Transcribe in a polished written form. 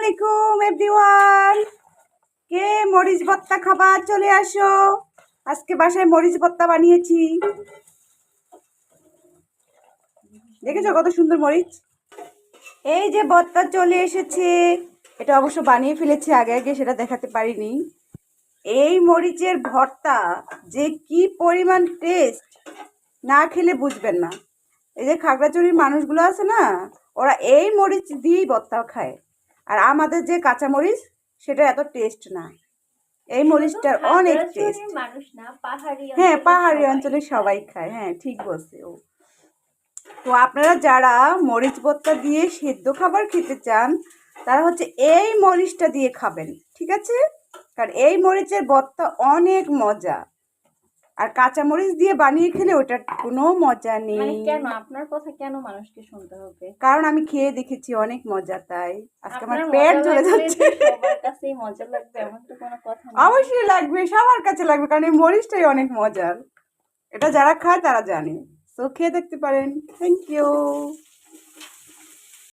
আলাইকুম এভরিওয়ান। কে মরিচ ভর্তা খাবার চলে আসো। আজকে বাসায় মরিচ ভর্তা বানিয়েছি। দেখেছো কত সুন্দর মরিচ। এই যে ভর্তা চলে এসেছে। এটা অবশ্য বানিয়ে ফেলেছি আগে আগে, সেটা দেখাতে পারিনি। এই মরিচের ভর্তা যে কি পরিমাণ টেস্ট, না খেলে বুঝবেন না। এই যে খাগড়াছড়ির মানুষগুলো আছে না, ওরা এই মরিচ দিয়েই ভর্তা খায়। আর আমাদের যে কাঁচা মরিচ, সেটা এত টেস্ট না। এই মরিচটার অনেক টেস্ট। হ্যাঁ, পাহাড়ি অঞ্চলে সবাই খায়। হ্যাঁ, ঠিক বলছে ও। তো আপনারা যারা মরিচ ভর্তা দিয়ে সেদ্ধ খাবার খেতে চান, তারা হচ্ছে এই মরিচটা দিয়ে খাবেন, ঠিক আছে? কারণ এই মরিচের ভর্তা অনেক মজা। আর কাঁচা মরিচ দিয়ে বানিয়ে খেলে ওটার কোনো মজা নেই। কেন আপনার কথা কেন মানুষকে শুনতে হবে? কারণ আমি খেয়ে দেখেছি, অনেক মজা। তাই আজকে আমার পেট জ্বলে যাচ্ছে। সবার কাছেই মজা লাগবে এমন তো কোনো কথা নেই। অবশ্যই লাগবে, সবার কাছে লাগবে, কারণ এই মরিচটাই অনেক মজার। এটা যারা খায় তারা জানে। তো খেয়ে দেখতে পারেন। Thank you.